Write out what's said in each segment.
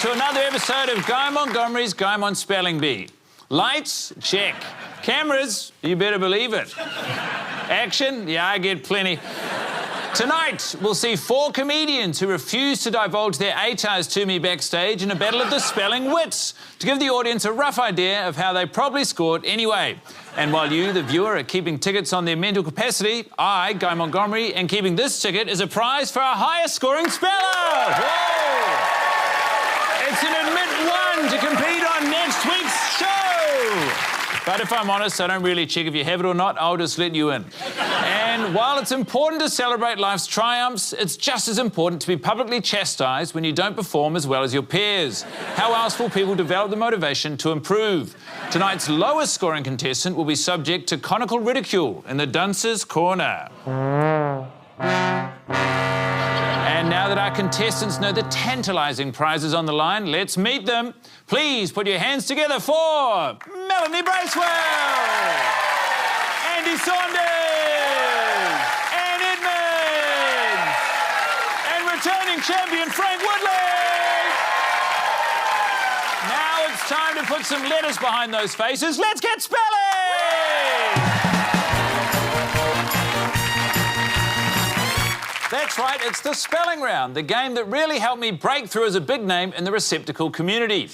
to another episode of Guy Montgomery's Guy Mont Spelling Bee. Lights? Check. Cameras? You better believe it. Action? Yeah, I get plenty. Tonight, we'll see 4 comedians who refuse to divulge their ATARs to me backstage in a battle of the spelling wits to give the audience a rough idea of how they probably scored anyway. And while you, the viewer, are keeping tickets on their mental capacity, I, Guy Montgomery, am keeping this ticket as a prize for our highest scoring speller. Whoa! It's an admit one to compete on next week's show. But if I'm honest, I don't really check if you have it or not. I'll just let you in. And while it's important to celebrate life's triumphs, it's just as important to be publicly chastised when you don't perform as well as your peers. How else will people develop the motivation to improve? Tonight's lowest scoring contestant will be subject to conical ridicule in the Dunce's Corner. And now that our contestants know the tantalising prizes on the line, let's meet them. Please put your hands together for Melanie Bracewell, Andy Saunders, Anne Edmonds, and returning champion Frank Woodley. Now it's time to put some letters behind those faces. Let's get spelling! That's right, it's the spelling round, the game that really helped me break through as a big name in the receptacle community.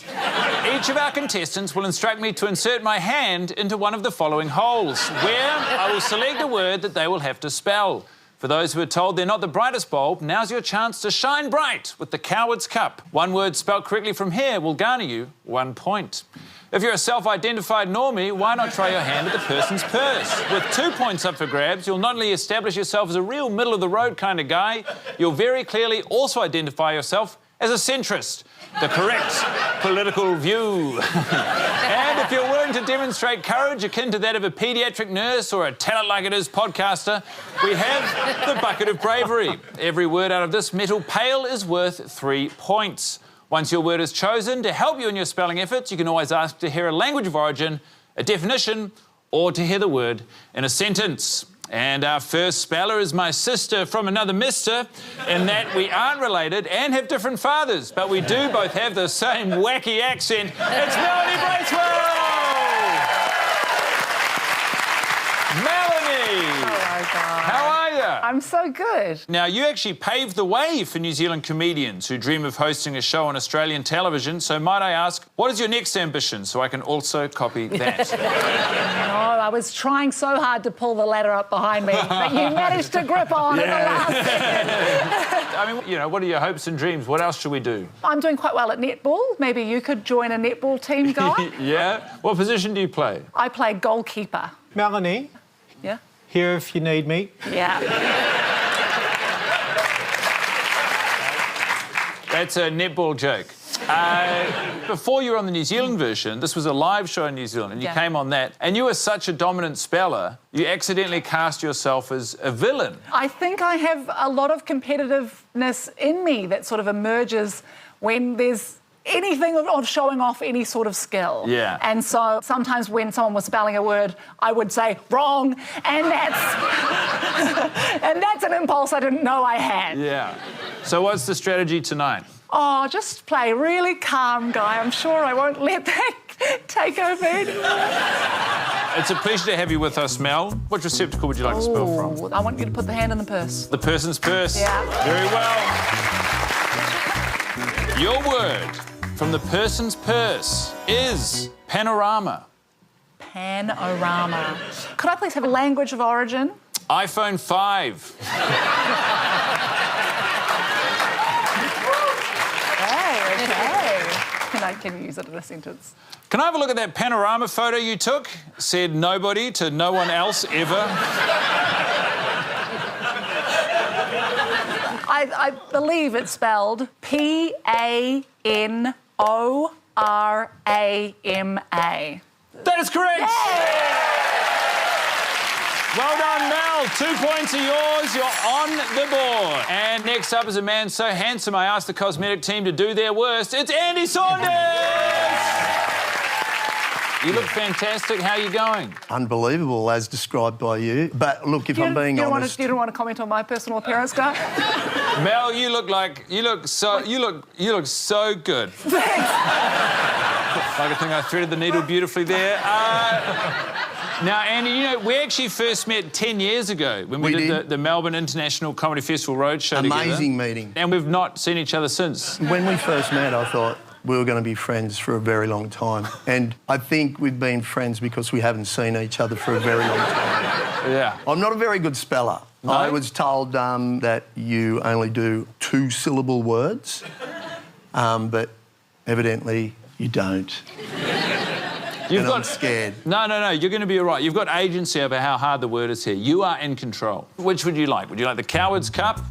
Each of our contestants will instruct me to insert my hand into one of the following holes, where I will select a word that they will have to spell. For those who are told they're not the brightest bulb, now's your chance to shine bright with the Coward's Cup. One word spelt correctly from here will garner you 1 point. If you're a self-identified normie, why not try your hand at the person's purse? With 2 points up for grabs, you'll not only establish yourself as a real middle-of-the-road kind of guy, you'll very clearly also identify yourself as a centrist, the correct political view. And if you're willing to demonstrate courage akin to that of a paediatric nurse or a Tell It Like It Is podcaster, we have the Bucket of Bravery. Every word out of this metal pail is worth 3 points. Once your word is chosen, to help you in your spelling efforts, you can always ask to hear a language of origin, a definition, or to hear the word in a sentence. And our first speller is my sister from another mister, in that we aren't related and have different fathers, but we do both have the same wacky accent. It's Melanie Bracewell! Melanie! Hello, guys. How are you? I'm so good. Now, you actually paved the way for New Zealand comedians who dream of hosting a show on Australian television, so might I ask, what is your next ambition so I can also copy that? No, I was trying so hard to pull the ladder up behind me, but you managed to grip on at the last second. I mean, you know, what are your hopes and dreams? What else should we do? I'm doing quite well at netball. Maybe you could join a netball team, Guy? Yeah? What position do you play? I play goalkeeper. Melanie, Yeah? here if you need me. Yeah. That's a netball joke. Before you were on the New Zealand version, this was a live show in New Zealand, and you came on that, and you were such a dominant speller, you accidentally cast yourself as a villain. I think I have a lot of competitiveness in me that sort of emerges when there's anything of showing off any sort of skill. Yeah. And so sometimes when someone was spelling a word, I would say, wrong, and that's... and that's an impulse I didn't know I had. Yeah. So what's the strategy tonight? Oh, just play really calm, Guy. I'm sure I won't let that take over anymore. It's a pleasure to have you with us, Mel. Which receptacle would you like to spell from? I want you to put the hand in the purse. The person's purse. Yeah. Very well. Your word from the person's purse is panorama. Panorama. Could I please have a language of origin? iPhone 5. Okay. Can you use it in a sentence? Can I have a look at that panorama photo you took? Said nobody to no one else ever. I believe it's spelled P-A-N-O-R-A-M-A. That is correct. Yay! Well done, Mel. 2 points are yours. You're on the board. And next up is a man so handsome I asked the cosmetic team to do their worst. It's Andy Saunders! You look fantastic. How are you going? Unbelievable, as described by you. But look, if I'm being honest, You don't want to comment on my personal appearance, Guy? Mel, you look so good. Thanks. Like I think I threaded the needle beautifully there. Now, Andy, you know, we actually first met 10 years ago when we did the Melbourne International Comedy Festival Roadshow together. Amazing meeting. And we've not seen each other since. When we first met, I thought we were going to be friends for a very long time. And I think we've been friends because we haven't seen each other for a very long time. Yeah. I'm not a very good speller. No? I was told that you only do two-syllable words, but evidently you don't. I'm scared. No, you're going to be all right. You've got agency over how hard the word is here. You are in control. Which would you like? Would you like the Coward's Cup,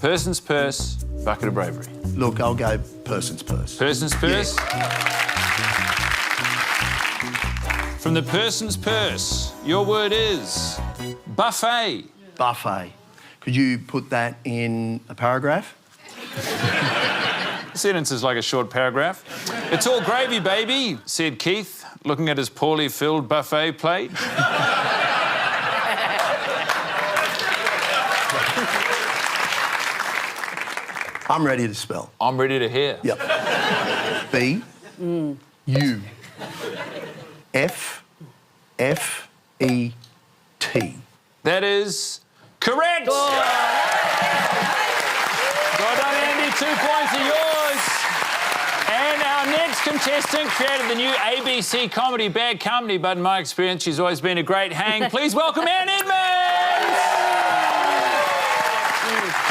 Person's Purse, Bucket of Bravery? Look, I'll go Person's Purse. Person's Purse? From the Person's Purse, your word is buffet. Buffet. Could you put that in a paragraph? The sentence is like a short paragraph. It's all gravy, baby, said Keith, looking at his poorly filled buffet plate. I'm ready to spell. I'm ready to hear. Yep. B U F F E T. That is correct. Well done, Andy. 2 points are yours. And our next contestant created the new ABC comedy Bad Company, but in my experience, she's always been a great hang. Please welcome Anne Edmonds.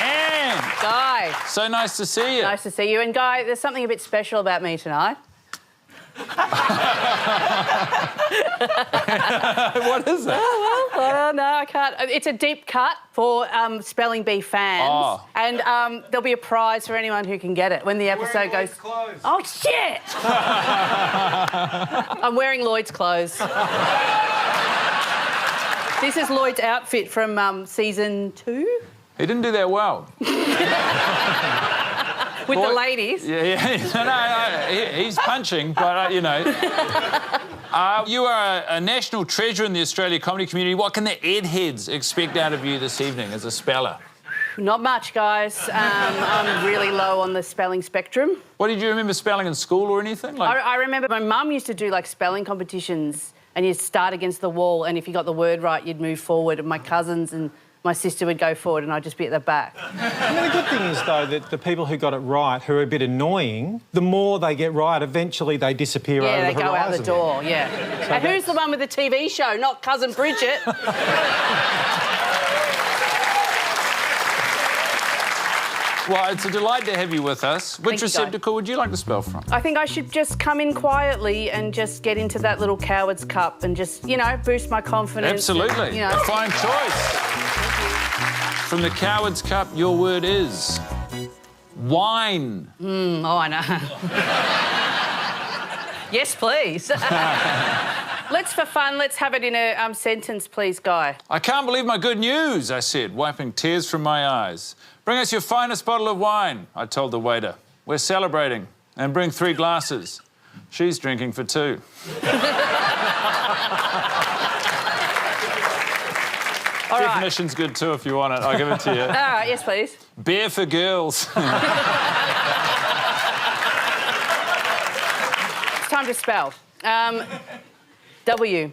Anne. Guy. So nice to see you. Nice to see you. And Guy, there's something a bit special about me tonight. What is that? Well, no, I can't. It's a deep cut for Spelling Bee fans. Oh. And there'll be a prize for anyone who can get it when the episode goes... Clothes. Oh, shit! I'm wearing Lloyd's clothes. This is Lloyd's outfit from season 2. He didn't do that well. With the ladies. Yeah. No, he's punching, but, you know. You are a national treasure in the Australia comedy community. What can the Edheads expect out of you this evening as a speller? Not much, guys. I'm really low on the spelling spectrum. What, did you remember spelling in school or anything? I remember my mum used to do, like, spelling competitions and you'd start against the wall and if you got the word right, you'd move forward. And my cousins and my sister would go forward and I'd just be at the back. I mean, the good thing is, though, that the people who got it right, who are a bit annoying, the more they get right, eventually they disappear over the horizon. Yeah, they go out the door, yeah. So and who's the one with the TV show? Not Cousin Bridget. Well, it's a delight to have you with us. Which receptacle would you like to spell from? I think I should just come in quietly and just get into that little Coward's Cup and just, you know, boost my confidence. Absolutely. And, you know. A fine choice. From the Coward's Cup, your word is wine. Oh, I know. Yes, please. For fun, let's have it in a sentence, please, Guy. I can't believe my good news, I said, wiping tears from my eyes. Bring us your finest bottle of wine, I told the waiter. We're celebrating. And bring 3 glasses. She's drinking for 2. All right. Definition's good too if you want it. I'll give it to you. All right, yes, please. Beer for girls. It's time to spell. W-I-N-E.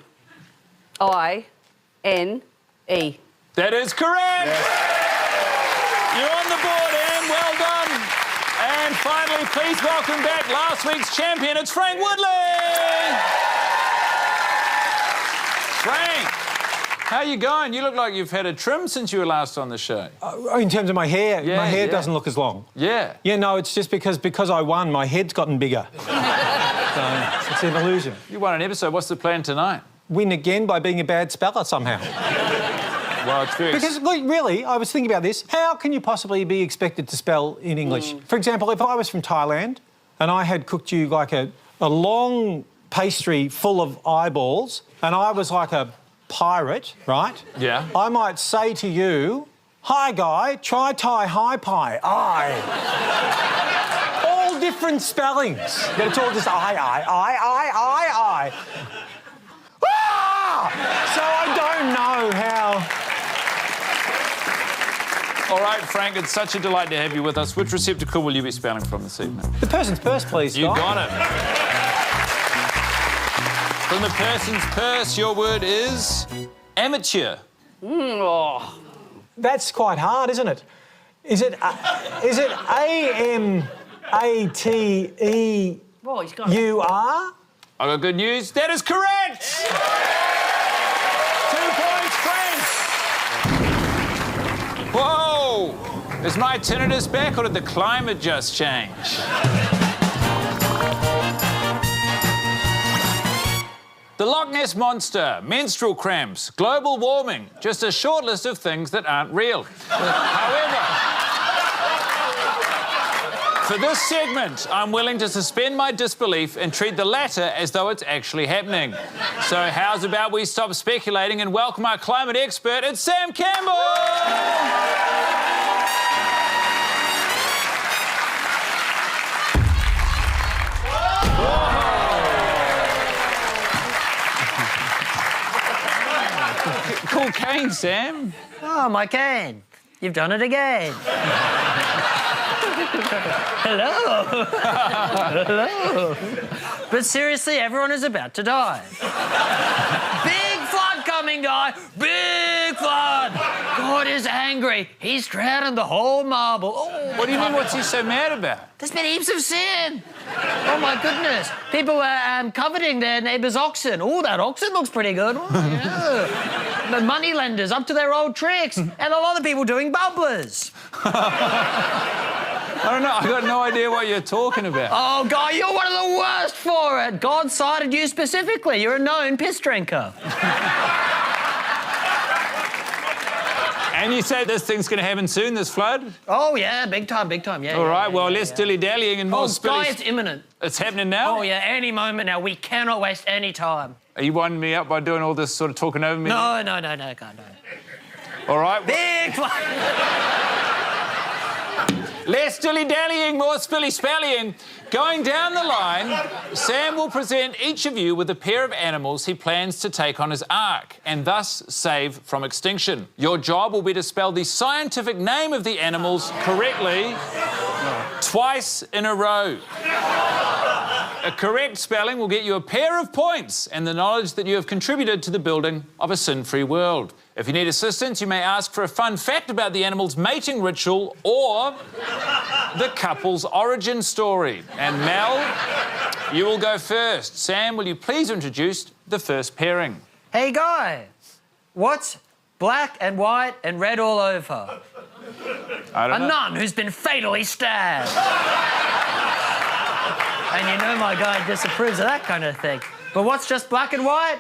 That is correct. Yes. You're on the board, Anne. Well done. And finally, please welcome back last week's champion. It's Frank Woodley. Frank, how are you going? You look like you've had a trim since you were last on the show. In terms of my hair, Yeah, my hair doesn't look as long. Yeah. Yeah, no, it's just because I won, my head's gotten bigger. So it's an illusion. You won an episode. What's the plan tonight? Win again by being a bad speller somehow. Well, it's very... Because, look, really, I was thinking about this. How can you possibly be expected to spell in English? For example, if I was from Thailand and I had cooked you like a long pastry full of eyeballs and I was like a pirate, right? Yeah. I might say to you, "Hi, Guy, try Thai high pie, I." All different spellings. But it's all just I. die. So I don't know how... All right, Frank, it's such a delight to have you with us. Which receptacle will you be spelling from this evening? The person's purse, please, You Guy. got it. From the person's purse, your word is amateur. That's quite hard, isn't it? Is it A-M-A-T-E-U-R? Oh, he's got it. I got good news. That is correct. 2 points, Frank. Whoa! Is my tinnitus back or did the climate just change? The Loch Ness Monster, menstrual cramps, global warming, just a short list of things that aren't real. However, for this segment, I'm willing to suspend my disbelief and treat the latter as though it's actually happening. So how's about we stop speculating and welcome our climate expert, it's Sam Campbell! Cool cane, Sam. Oh, my cane. You've done it again. Hello. Hello. But seriously, everyone is about to die. Big flood coming, Guy. Big flood. God is angry. He's drowning the whole marble. Oh, What do you mean, what's he so mad about? there's been heaps of sin. Oh, my goodness. People were coveting their neighbour's oxen. Oh, that oxen looks pretty good. Oh, yeah. The money lenders up to their old tricks. And a lot of people doing bubblers. I don't know, I got no idea what you're talking about. Oh, Guy, you're one of the worst for it. God cited you specifically. You're a known piss drinker. And you say this thing's going to happen soon, this flood? Oh, yeah, big time, yeah. All right, yeah, well, yeah, less yeah. dilly-dallying and more Oh, Guy, it's spilly... imminent. It's happening now? Oh, yeah, any moment now. We cannot waste any time. Are you winding me up by doing all this sort of talking over me? No, Guy, no. All right, Big flood. less dilly-dallying, more spilly-spallying. Going down the line, Sam will present each of you with a pair of animals he plans to take on his ark and thus save from extinction. Your job will be to spell the scientific name of the animals correctly twice in a row. A correct spelling will get you a pair of points and the knowledge that you have contributed to the building of a sin-free world. If you need assistance, you may ask for a fun fact about the animal's mating ritual or the couple's origin story. And Mel, you will go first. Sam, will you please introduce the first pairing? Hey, Guy, what's black and white and red all over? I A don't know. nun who's been fatally stabbed. And you know my guy disapproves of that kind of thing. But what's just black and white?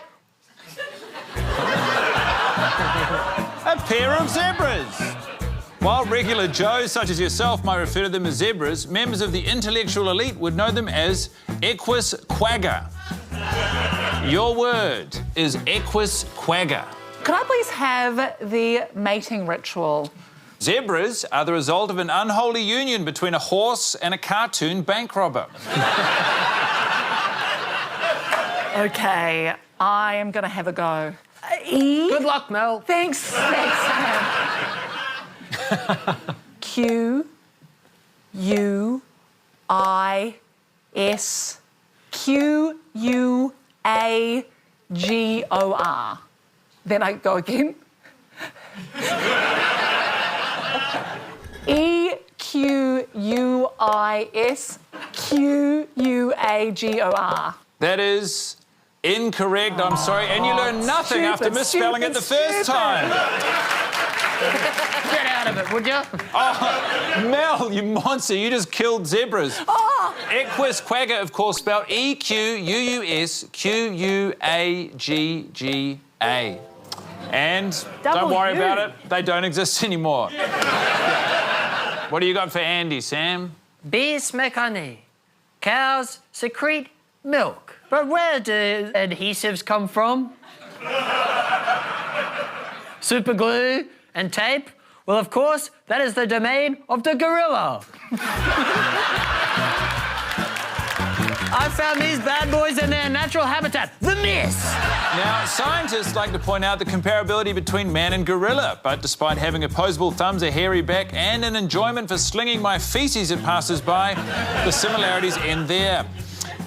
A pair of zebras. While regular Joes, such as yourself, might refer to them as zebras, members of the intellectual elite would know them as equus quagga. Your word is equus quagga. Could I please have the mating ritual? Zebras are the result of an unholy union between a horse and a cartoon bank robber. Okay, I am going to have a go. E. Good luck, Mel. Thanks, Sam. Q U I S Q U A G O R. Then I go again. E Q U I S Q U A G O R. That is incorrect, I'm sorry. And you learn nothing after misspelling it the first time. Get out of it, would you? Oh, Mel, you monster, you just killed zebras. Equus quagga, of course, spelled E-Q-U-U-S-Q-U-A-G-G-A. And don't Double worry U. about it, they don't exist anymore. What do you got for Andy, Sam? Bees make honey. Cows secrete milk. But where do adhesives come from? Super glue and tape? Well, of course, that is the domain of the gorilla. I found these bad boys in their natural habitat, the mist. Now, scientists like to point out the comparability between man and gorilla, but despite having opposable thumbs, a hairy back, and an enjoyment for slinging my feces at passers-by, the similarities end there.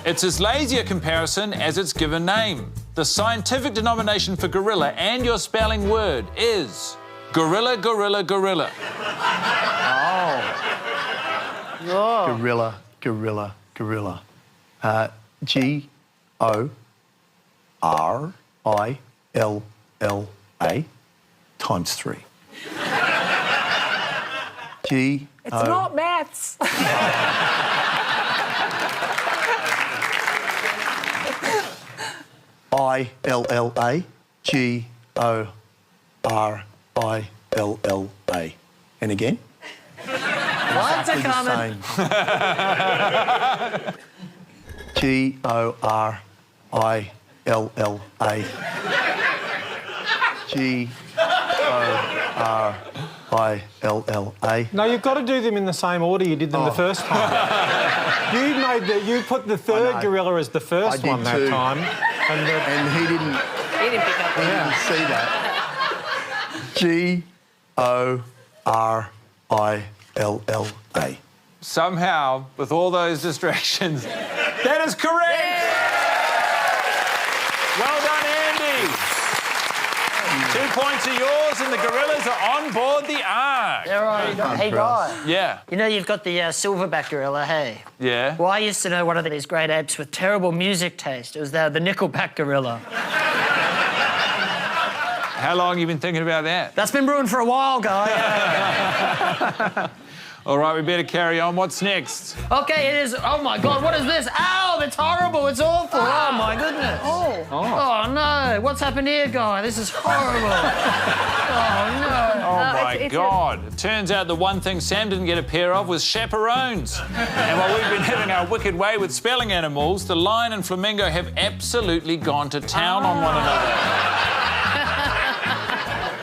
It's as lazy a comparison as its given name. The scientific denomination for gorilla and your spelling word is gorilla, gorilla, gorilla. Gorilla, gorilla, gorilla. G-O-R-I-L-L-A times 3. G. It's not maths. I-L-L-A, G-O-R-I-L-L-A. And again? What's a coming? G-O-R-I-L-L-A. G-O-R-I-L-L-A. No, you've got to do them in the same order you did them the first time. You put the third gorilla as the first one that too. time. And he didn't pick up on that. see that. G-O-R-I-L-L-A. Somehow, with all those distractions, that is correct! Well done, Andy! 2 points are yours, and the gorillas are on board the Ark. All right. Hey, guy. Yeah. You know you've got the silverback gorilla, hey? Yeah. Well, I used to know one of these great apes with terrible music taste. It was the nickelback gorilla. How long have you been thinking about that? That's been brewing for a while, guy. All right, we better carry on. What's next? Okay, it is... Oh, my God, what is this? Ow, that's horrible. It's awful. Oh, my goodness. Oh, no. What's happened here, guy? This is horrible. Oh, no. Oh, my God. It turns out the one thing Sam didn't get a pair of was chaperones. And while we've been having our wicked way with spelling animals, the lion and flamingo have absolutely gone to town on one another.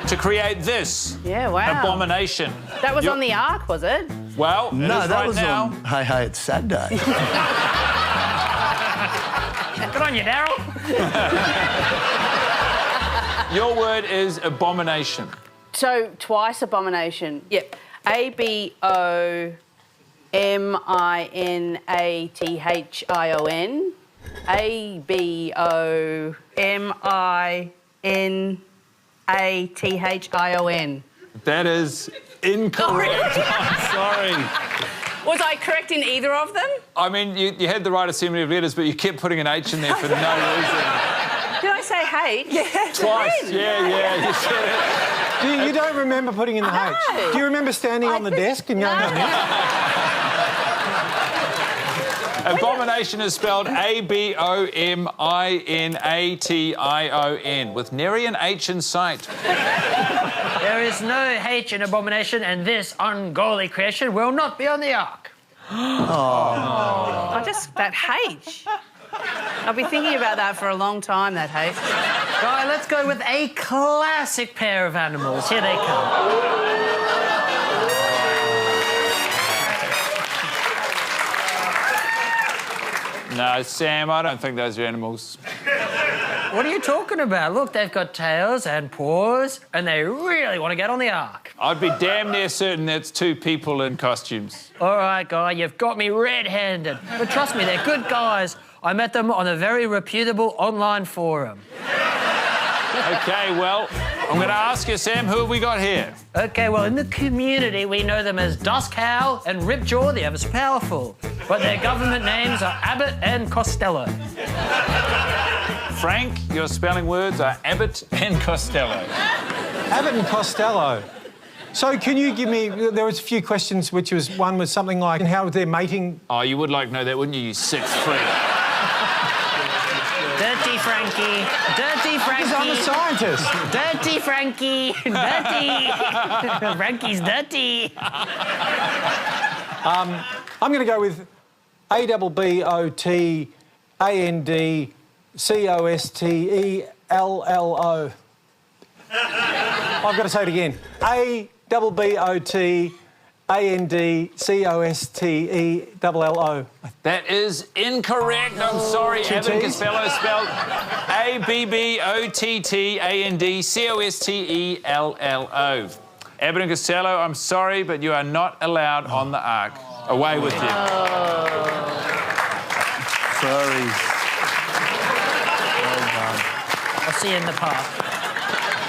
To create this abomination. That was on the Ark, was it? Well, it No, is that right was now. on Hey Hey It's Saturday. Good on you, Daryl. Your word is abomination. So, twice abomination. Yep. A-B-O-M-I-N-A-T-H-I-O-N. A-B-O-M-I-N-A-T-H-I-O-N. That is incorrect. I'm sorry. Was I correct in either of them? I mean, you had the right assembly of letters, but you kept putting an H in there for no reason. Did I say H? Yeah. Twice. Yeah, you said it. You don't remember putting in the H? Do you remember standing on the desk and going like this? Abomination is spelled A-B-O-M-I-N-A-T-I-O-N, with nary an H in sight. There is no H in abomination, and this ungodly creation will not be on the Ark. That H. I'll be thinking about that for a long time, that H. Guy, let's go with a classic pair of animals. Here they come. No, Sam, I don't think those are animals. What are you talking about? Look, they've got tails and paws, and they really want to get on the Ark. I'd be damn near certain that's two people in costumes. All right, Guy, you've got me red-handed. But trust me, they're good guys. I met them on a very reputable online forum. OK, well, I'm going to ask you, Sam, who have we got here? OK, well, in the community, we know them as Dusk Howl and Ripjaw, the Ever So Powerful. But their government names are Abbott and Costello. Frank, your spelling words are Abbott and Costello. Abbott and Costello. So can you give me... There was a few questions, which was... One was something like, how they're mating... Oh, you would like to know that, wouldn't you, you sick freak? Dirty Frankie. Dirty Frankie. Because I'm a scientist. Dirty Frankie. Dirty. Frankie's dirty. I'm going to go with A-B-B-O-T-A-N-D-C-O-S-T-E-L-L-O. I've got to say it again. A-N-D-C-O-S-T-E-L-L-O. That is incorrect. I'm sorry. Two Abbott and Ts? Costello spelled A-B-B-O-T-T-A-N-D-C-O-S-T-E-L-L-O. Abbott and Costello, I'm sorry, but you are not allowed on the Ark. Away with you. Sorry. I'll see you in the park.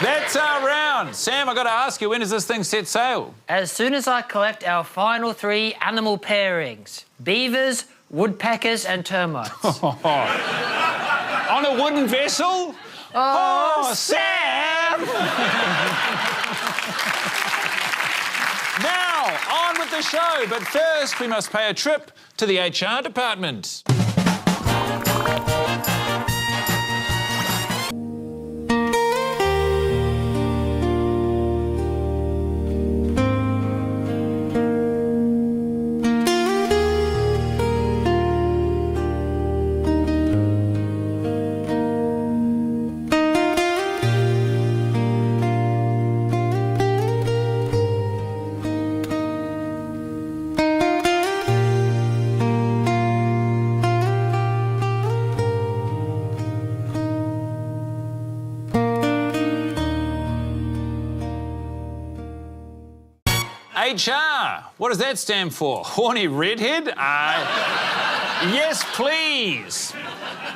That's our round. Sam, I've got to ask you, when does this thing set sail? As soon as I collect our final 3 animal pairings, beavers, woodpeckers and termites. On a wooden vessel? Oh, Sam! Now, on with the show. But first, we must pay a trip to the HR department. HR. What does that stand for? Horny redhead? Yes, please.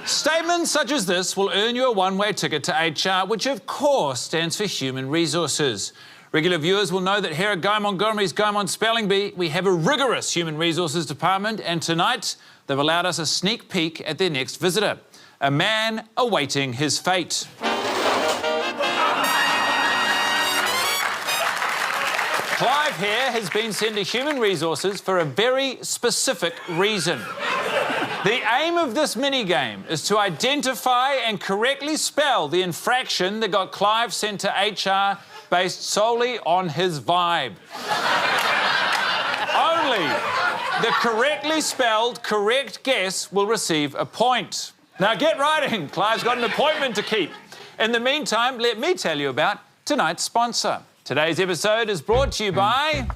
Statements such as this will earn you a one-way ticket to HR, which of course stands for Human Resources. Regular viewers will know that here at Guy Montgomery's Guy Mont Spelling Bee, we have a rigorous Human Resources department, and tonight they've allowed us a sneak peek at their next visitor, a man awaiting his fate. Clive here has been sent to Human Resources for a very specific reason. The aim of this mini-game is to identify and correctly spell the infraction that got Clive sent to HR based solely on his vibe. Only the correctly spelled correct guess will receive a point. Now get writing. Clive's got an appointment to keep. In the meantime, let me tell you about tonight's sponsor. Today's episode is brought to you by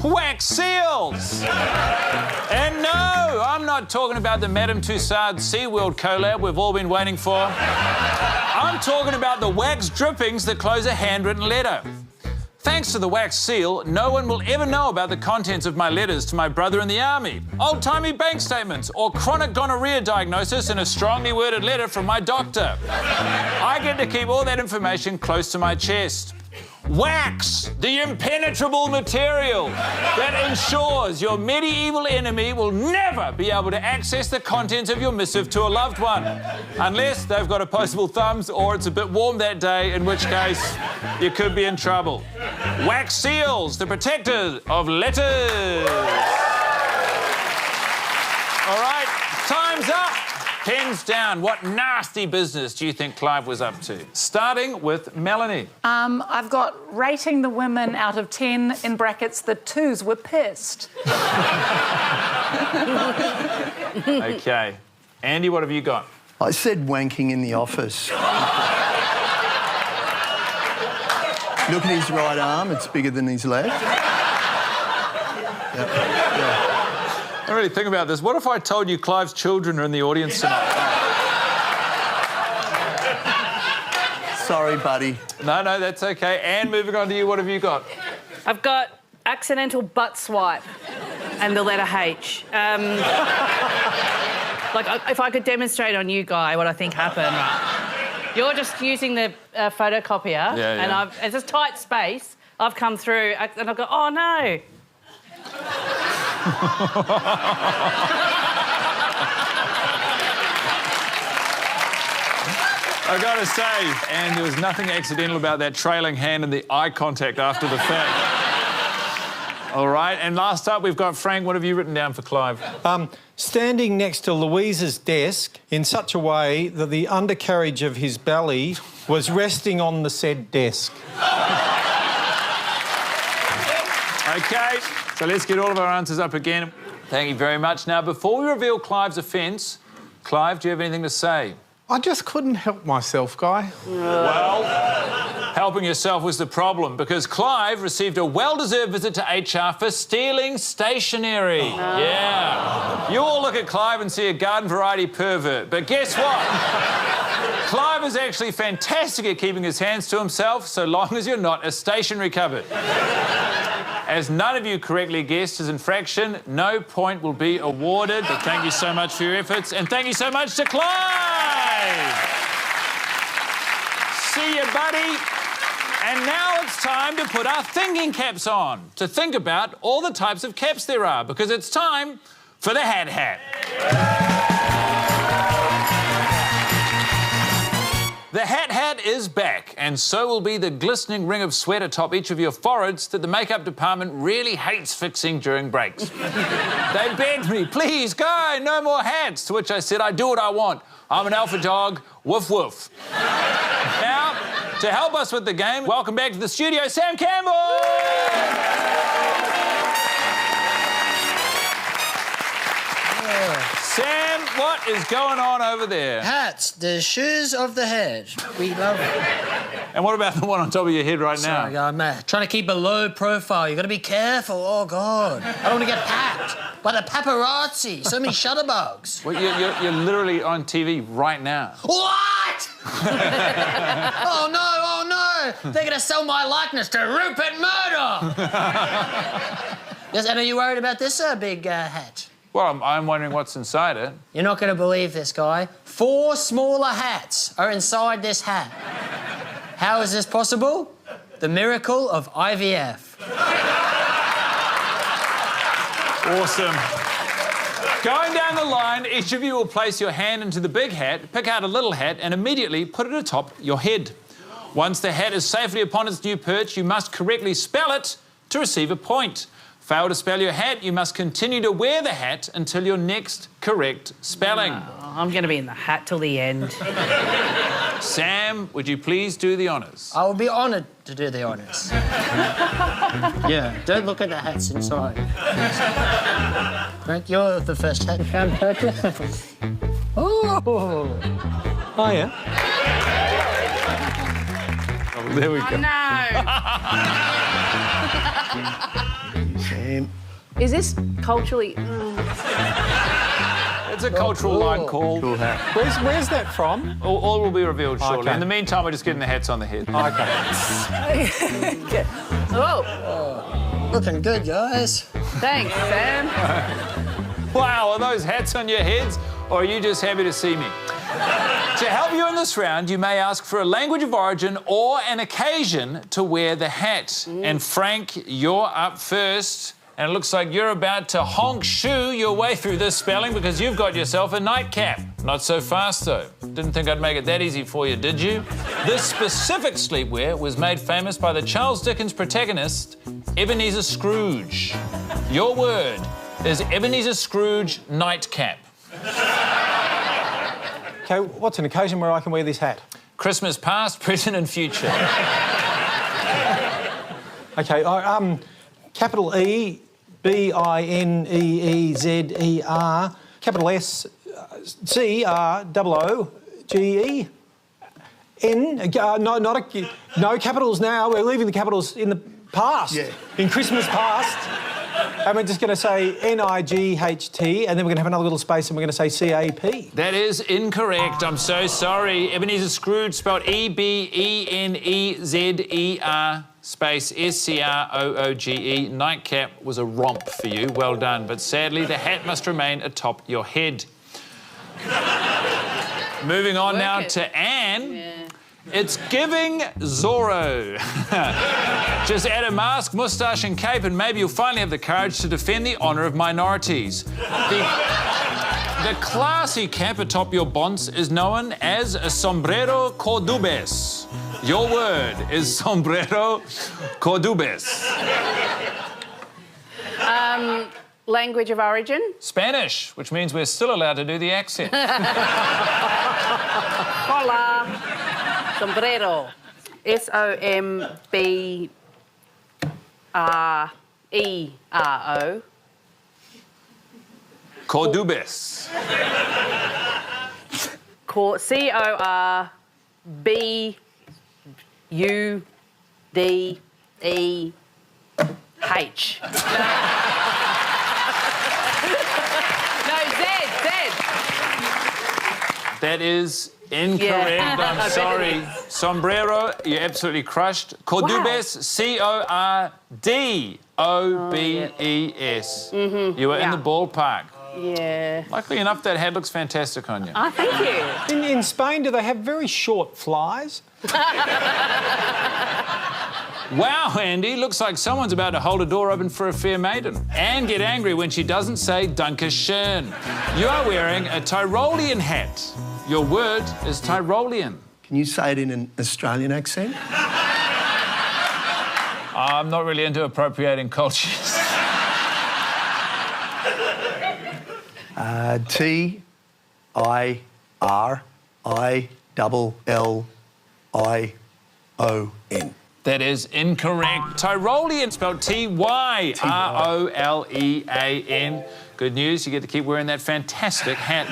Wax Seals. And no, I'm not talking about the Madame Tussauds SeaWorld collab we've all been waiting for. I'm talking about the wax drippings that close a handwritten letter. Thanks to the Wax Seal, no one will ever know about the contents of my letters to my brother in the army, old-timey bank statements, or chronic gonorrhea diagnosis in a strongly worded letter from my doctor. I get to keep all that information close to my chest. Wax, the impenetrable material that ensures your medieval enemy will never be able to access the contents of your missive to a loved one, unless they've got opposable thumbs or it's a bit warm that day, in which case you could be in trouble. Wax Seals, the protector of letters. All right, time's up. Pens down. What nasty business do you think Clive was up to? Starting with Melanie. I've got rating the women out of 10, in brackets, the 2s were pissed. OK. Andy, what have you got? I said wanking in the office. Look at his right arm, it's bigger than his left. Yep. I don't really think about this. What if I told you Clive's children are in the audience tonight? Sorry, buddy. No, that's OK. Anne, moving on to you, what have you got? I've got accidental butt swipe and the letter H. Like, if I could demonstrate on you, Guy, what I think happened, right? You're just using the photocopier, and it's a tight space. I've come through, and I've got, oh, no. I gotta say, and there was nothing accidental about that trailing hand and the eye contact after the fact. All right, and last up we've got Frank. What have you written down for Clive? Standing next to Louise's desk in such a way that the undercarriage of his belly was resting on the said desk. OK, so let's get all of our answers up again. Thank you very much. Now, before we reveal Clive's offence, Clive, do you have anything to say? I just couldn't help myself, Guy. Well, helping yourself was the problem because Clive received a well-deserved visit to HR for stealing stationery. Yeah. You all look at Clive and see a garden variety pervert, but guess what? Clive is actually fantastic at keeping his hands to himself so long as you're not a stationery cupboard. As none of you correctly guessed his infraction, no point will be awarded, but thank you so much for your efforts and thank you so much to Clive! See you, buddy. And now it's time to put our thinking caps on, to think about all the types of caps there are, because it's time for the Hat Hat. The Hat Hat is back, and so will be the glistening ring of sweat atop each of your foreheads that the makeup department really hates fixing during breaks. They begged me, please, Guy, no more hats, to which I said, I do what I want. I'm an alpha dog, woof woof. Now, to help us with the game, welcome back to the studio, Sam Campbell! Sam, what is going on over there? Hats, the shoes of the head. We love it. And what about the one on top of your head right now? Sorry, I'm trying to keep a low profile. You've got to be careful. Oh, God. I don't want to get packed by the paparazzi. So many shutterbugs. Well, you're literally on TV right now. What? Oh, no. They're going to sell my likeness to Rupert Murdoch. Yes, and are you worried about this big hat? Well, I'm wondering what's inside it. You're not going to believe this, Guy. 4 smaller hats are inside this hat. How is this possible? The miracle of IVF. Awesome. Going down the line, each of you will place your hand into the big hat, pick out a little hat, and immediately put it atop your head. Once the hat is safely upon its new perch, you must correctly spell it to receive a point. Fail to spell your hat, you must continue to wear the hat until your next correct spelling. Oh, I'm going to be in the hat till the end. Sam, would you please do the honours? I will be honoured to do the honours. Yeah, don't look at the hats inside. Frank, you're the first hat found purchase. Oh, yeah? Oh, there we go. Sam. Is this culturally... It's a cultural line call. Cool hat. Where's that from? All will be revealed shortly. Okay. In the meantime, we're just getting the hats on the head. Okay. Oh, looking good, guys. thanks, Sam. Wow, are those hats on your heads, or are you just happy to see me? To help you in this round, you may ask for a language of origin or an occasion to wear the hat. And Frank, you're up first. And it looks like you're about to honk shoe your way through this spelling because you've got yourself a nightcap. Not so fast, though. Didn't think I'd make it that easy for you, did you? This specific sleepwear was made famous by the Charles Dickens protagonist, Ebenezer Scrooge. Your word is Ebenezer Scrooge nightcap. OK, what's an occasion where I can wear this hat? Christmas past, present and future. OK, capital E, B-I-N-E-E-Z-E-R, capital S, C-R-O-O-G-E, N, no capitals now, we're leaving the capitals in the past, in Christmas past. And we're just going to say N-I-G-H-T, and then we're going to have another little space and we're going to say C-A-P. That is incorrect. I'm so sorry. Ebenezer Scrooge spelled E-B-E-N-E-Z-E-R space S-C-R-O-O-G-E. Nightcap was a romp for you. Well done. But sadly, the hat must remain atop your head. Moving on now to Anne. Yeah. It's giving Zorro. Just add a mask, moustache and cape and maybe you'll finally have the courage to defend the honour of minorities. The classy cap atop your bonce is known as a sombrero cordobés. Your word is sombrero cordobés. Language of origin? Spanish, which means we're still allowed to do the accent. Hola. Sombrero. S-O-M-B-R-E-R-O. Cordobés. C-O-R-B-U-D-E-H. No, Z. That is incorrect. Yeah. I'm sorry. Sombrero, you're absolutely crushed. Cordubes, C-O-R-D-O-B-E-S. You were in the ballpark. Yeah. Luckily enough, that hat looks fantastic on you. Oh, thank you. In Spain, do they have very short flies? Wow, Andy, looks like someone's about to hold a door open for a fair maiden and get angry when she doesn't say Danke schön. You are wearing a Tyrolean hat. Your word is Tyrolean. Can you say it in an Australian accent? I'm not really into appropriating cultures. T-I-R-I-L-L-I-O-N. That is incorrect. Tyrolean, spelled T-Y-R-O-L-E-A-N. Good news, you get to keep wearing that fantastic hat.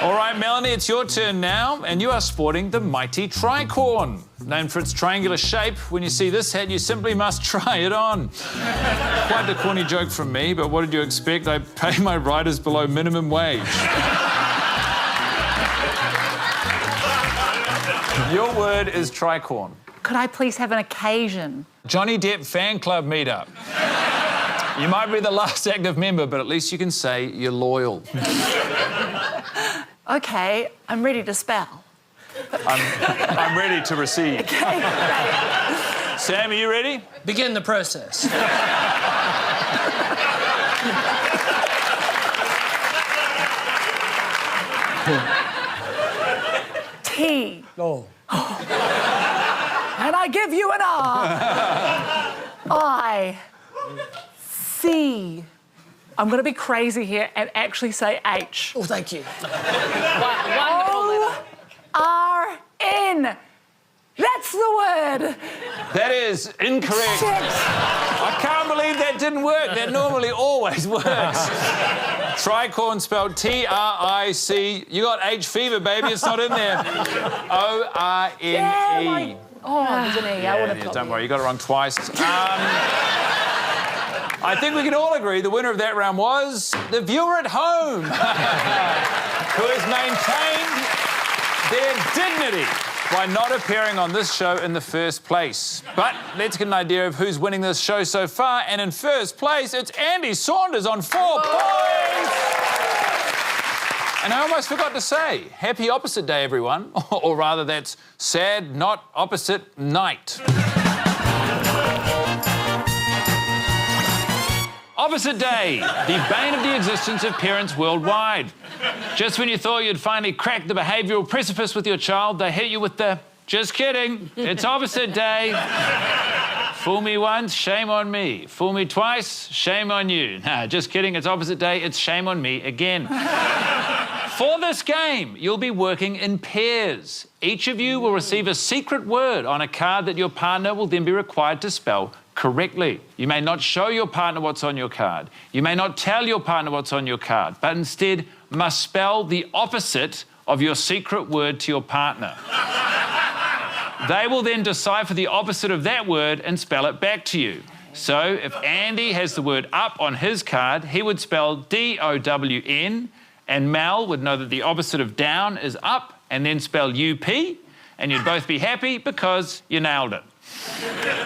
All right, Melanie, it's your turn now, and you are sporting the mighty tricorn. Known for its triangular shape, when you see this hat, you simply must try it on. Quite the corny joke from me, but what did you expect? I pay my riders below minimum wage. Your word is tricorn. Could I please have an occasion? Johnny Depp fan club meetup. You might be the last active member, but at least you can say you're loyal. OK, I'm ready to spell. I'm ready to receive. Okay, great. Sam, are you ready? Begin the process. T. Oh. And I give you an R. I. C. I'm going to be crazy here and actually say H. Oh, thank you. Wonderful letter. R-N. That's the word. That is incorrect. Shit. I can't believe that didn't work. That normally always works. Tricorn spelled T-R-I-C. You got H fever, baby. It's not in there. O-R-N-E. Yeah, there's an E. I would have Don't worry, you got it wrong twice. I think we can all agree the winner of that round was the viewer at home, who has maintained their dignity by not appearing on this show in the first place. But let's get an idea of who's winning this show so far. And in first place, it's Andy Saunders on 4 points. And I almost forgot to say, happy opposite day, everyone. Or rather, that's sad, not opposite night. Opposite day, the bane of the existence of parents worldwide. Just when you thought you'd finally cracked the behavioural precipice with your child, they hit you with the, just kidding, it's opposite day. Fool me once, shame on me. Fool me twice, shame on you. Nah, just kidding, it's opposite day, it's shame on me again. For this game, you'll be working in pairs. Each of you will receive a secret word on a card that your partner will then be required to spell correctly. You may not show your partner what's on your card. You may not tell your partner what's on your card, but instead must spell the opposite of your secret word to your partner. They will then decipher the opposite of that word and spell it back to you. So if Andy has the word up on his card, he would spell D-O-W-N, and Mel would know that the opposite of down is up and then spell U-P, and you'd both be happy because you nailed it.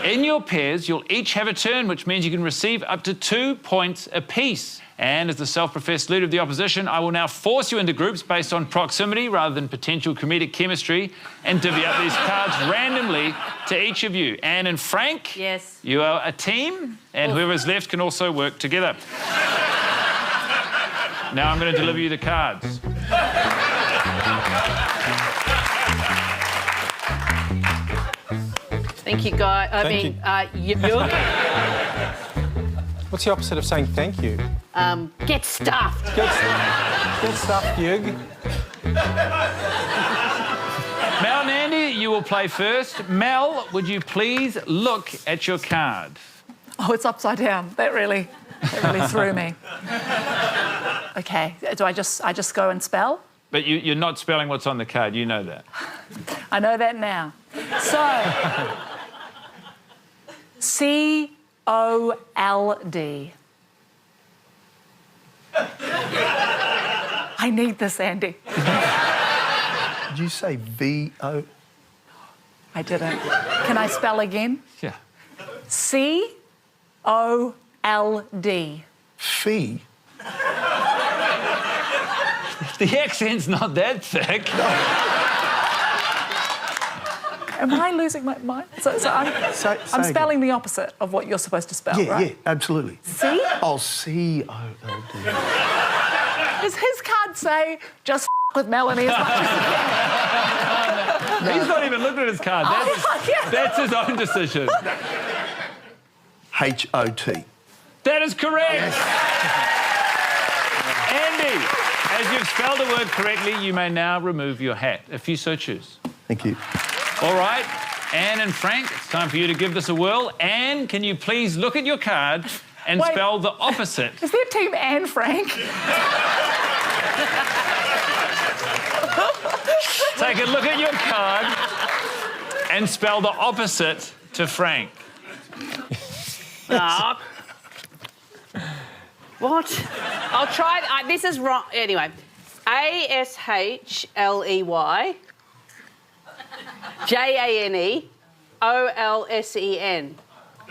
In your pairs, you'll each have a turn, which means you can receive up to 2 points apiece. And as the self-professed leader of the opposition, I will now force you into groups based on proximity rather than potential comedic chemistry and divvy up these cards randomly to each of you. Anne and Frank, yes, you are a team, and whoever's left can also work together. Now I'm going to deliver you the cards. Thank you, Guy. What's the opposite of saying thank you? Get stuffed. Get stuffed, Jug. Mel and Andy, you will play first. Mel, would you please look at your card? Oh, it's upside down. That really threw me. OK, do I just go and spell? But you're not spelling what's on the card, you know that. I know that now. So, C-O-L-D. I need this, Andy. Did you say V-O? I didn't. Can I spell again? Yeah. C-O-L-D. Fee? The accent's not that thick. Am I losing my mind? So I'm Say spelling the opposite of what you're supposed to spell, Yeah, right? yeah, absolutely. C? Oh, C-O-L-D. Does his card say, just with Melanie as much as He's not even looked at his card. That's his own decision. H-O-T. That is correct. Andy, as you've spelled the word correctly, you may now remove your hat, if you so choose. Thank you. All right, Anne and Frank, it's time for you to give this a whirl. Anne, can you please look at your card and Wait. spell the opposite? Is there Team Anne Frank? Take a look at your card and spell the opposite to Frank. Ah. What? I'll try. This is wrong. Anyway, A-S-H-L-E-Y J-A-N-E-O-L-S-E-N.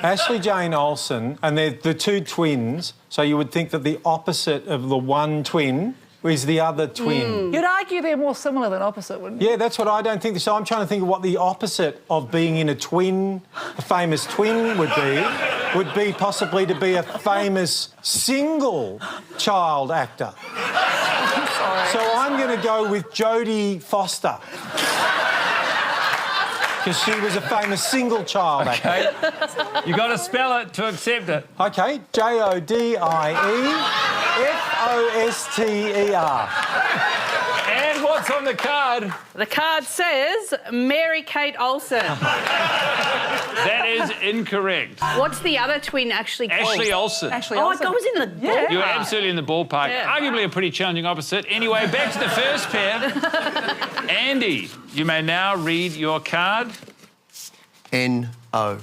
Ashley Jane Olsen, and they're the two twins, so you would think that the opposite of the one twin is the other twin. You'd argue they're more similar than opposite, wouldn't you? Yeah, that's what I don't think. So I'm trying to think of what the opposite of being in a twin, a famous twin would be possibly to be a famous single child actor. I'm sorry. So I'm going to go with Jodie Foster. Because she was a famous single child actor. You got to spell it to accept it. Okay, Jodie-Foster. And what's on the card? The card says Mary Kate Olsen. That is incorrect. What's the other twin actually called? Ashley Olsen. Actually, Oh, Olsen. I was in the ballpark. You're absolutely in the ballpark. Yeah. Arguably a pretty challenging opposite. Anyway, back to the first pair. Andy, you may now read your card. N-O.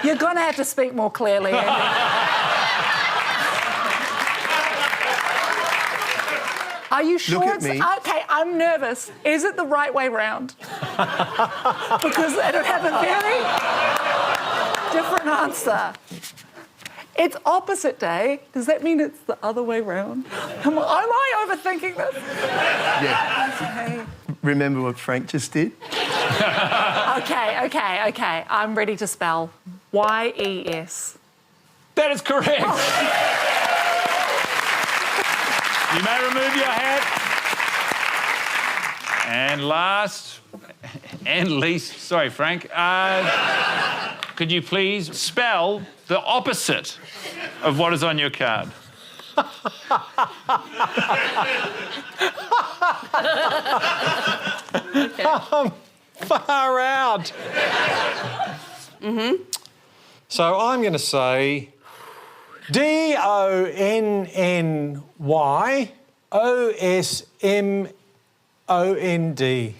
You're going to have to speak more clearly, Andy. Are you sure Look at it's... me. OK, I'm nervous. Is it the right way round? Because it'll have a very different answer. It's opposite day. Does that mean it's the other way round? Am I overthinking this? Yeah. Okay. Remember what Frank just did? OK. I'm ready to spell. Y-E-S. That is correct. You may remove your hat. And last and least, sorry, Frank, could you please spell the opposite of what is on your card? Far out. So I'm going to say D-O-N-N-Y-O-S-M-O-N-D.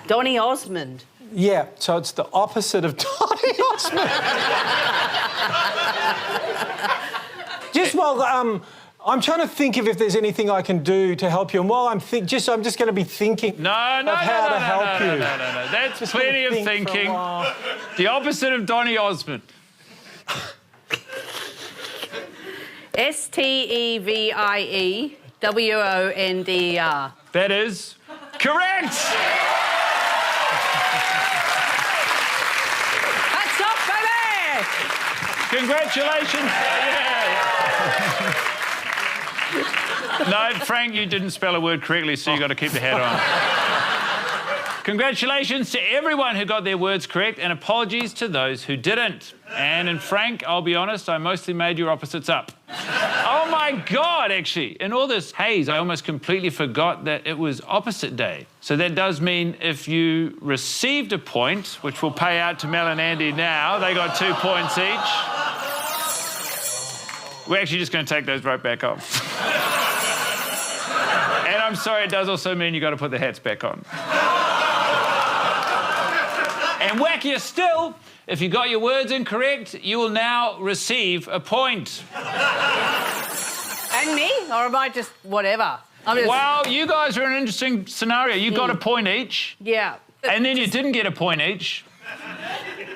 Donny Osmond. Yeah, so it's the opposite of Donny Osmond. Just while I'm trying to think if there's anything I can do to help you, and while I'm just going to be thinking No. how to help you. No. That's Just plenty of think for a thinking. while. The opposite of Donny Osmond. S-T-E-V-I-E-W-O-N-D-E-R. That is correct. Hats off, baby! Congratulations. Yeah. No, Frank, you didn't spell a word correctly, so you got to keep the hat on. Congratulations to everyone who got their words correct, and apologies to those who didn't. Anne and Frank, I'll be honest, I mostly made your opposites up. Oh my God, actually, in all this haze, I almost completely forgot that it was opposite day. So that does mean if you received a point, which will pay out to Mel and Andy now, they got 2 points each. We're actually just going to take those right back off. And I'm sorry, it does also mean you've got to put the hats back on. And wackier still, if you got your words incorrect, you will now receive a point. And me? Or am I just whatever? Well, you guys are in an interesting scenario. You got a point each. Yeah. And then you didn't get a point each.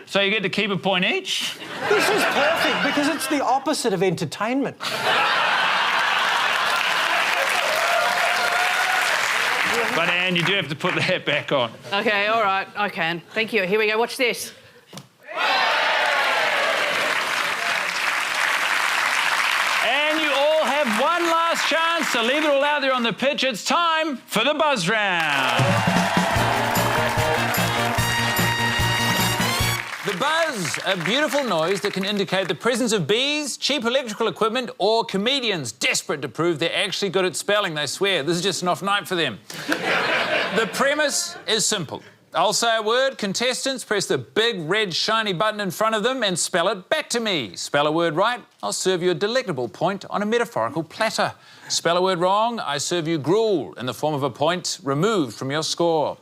So you get to keep a point each. This is perfect because it's the opposite of entertainment. But, Anne, you do have to put the hat back on. OK, all right, I can. Thank you. Here we go. Watch this. And you all have one last chance to leave it all out there on the pitch. It's time for the buzz round. The buzz, a beautiful noise that can indicate the presence of bees, cheap electrical equipment, or comedians desperate to prove they're actually good at spelling, they swear. This is just an off night for them. The premise is simple. I'll say a word, contestants press the big red shiny button in front of them and spell it back to me. Spell a word right, I'll serve you a delectable point on a metaphorical platter. Spell a word wrong, I serve you gruel in the form of a point removed from your score.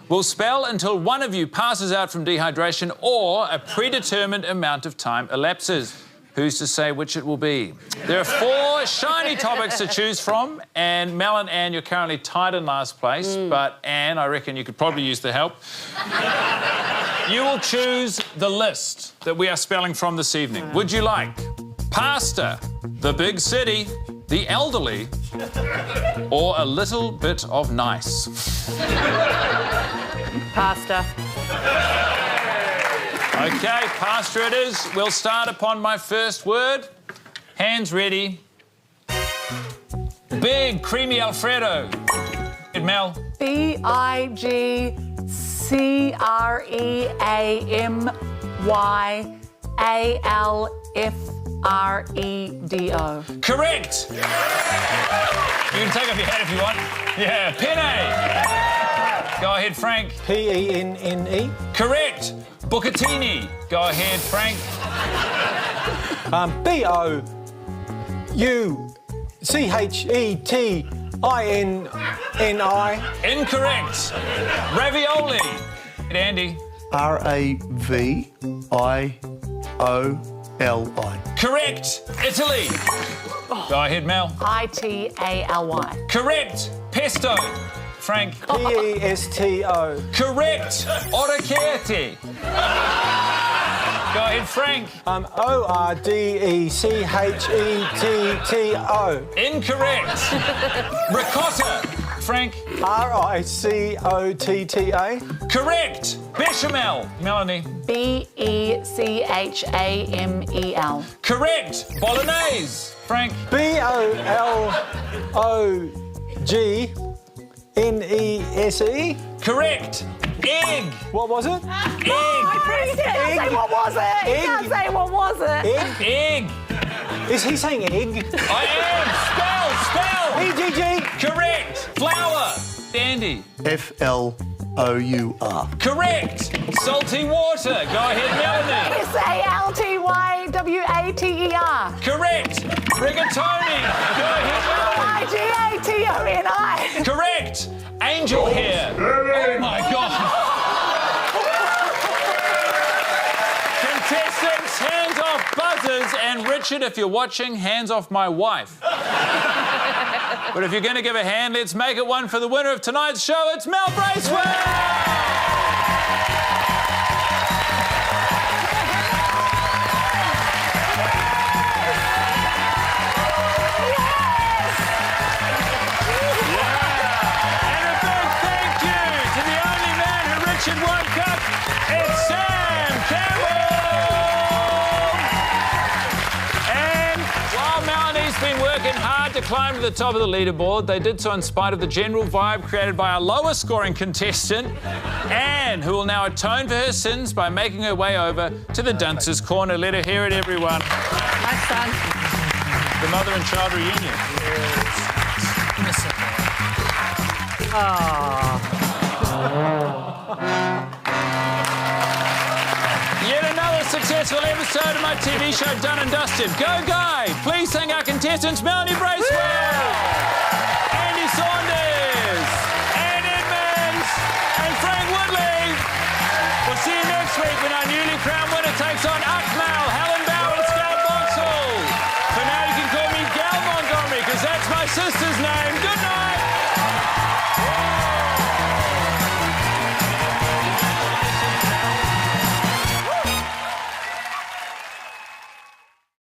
We'll spell until one of you passes out from dehydration or a predetermined amount of time elapses. Who's to say which it will be? There are 4 shiny topics to choose from, and Mel and Anne, you're currently tied in last place, but Anne, I reckon you could probably use the help. You will choose the list that we are spelling from this evening. Would you like pasta, the big city, the elderly, or a little bit of nice? Pasta. OK, pasta it is. We'll start upon my first word. Hands ready. Big creamy Alfredo. Mel. BIGCREAMYALFREDO. Correct. You can take off your hat if you want. Yeah, penne. Go ahead, Frank. Penne. Correct. Bucatini. Go ahead, Frank. BOUCHETINNI. Incorrect. Ravioli. Andy. RAVIOLI. Correct. Italy. Go ahead, Mel. ITALY. Correct. Pesto. Frank. PESTO. Correct. Orecchiette. Go ahead, Frank. ORDECHETTO. Incorrect. Ricotta. Frank. RICOTTA. Correct. Bechamel. Melanie. BECHAMEL. Correct. Bolognese. Frank. BOLGNESE. Correct. Egg. What was it? Egg. I pressed it. Can't say what was it. He can't say what was it. Egg? Egg. Is he saying egg? I am. Spell. EGG. Correct. Flour. Andy. FLOUR. Correct. Salty water. Go ahead, Melanie. SALTYWATER. Correct. Rigatoni. Go ahead, Melanie. IGATONI. Correct. Angel hair. Oh, my God. Contestants, hands off buzzers. And Richard, if you're watching, hands off my wife. But if you're going to give a hand, let's make it one for the winner of tonight's show. It's Mel Bracewell! World Cup, it's Sam Campbell! And while Melanie's been working hard to climb to the top of the leaderboard, they did so in spite of the general vibe created by our lowest scoring contestant, Anne, who will now atone for her sins by making her way over to the Dunce's Corner. Let her hear it, everyone. My son. The mother and child reunion. Yet another success successful episode of my TV show done and dusted. Go, Guy! Please thank our contestants Melanie Bracewell, Andy Saunders, Anne Edmonds, and Frank Woodley. We'll see you next week when our newly crowned winner takes on Akmal, Helen Bow and Scout Boxall. For now, you can call me Gal Montgomery, because that's my sister's name. Good night!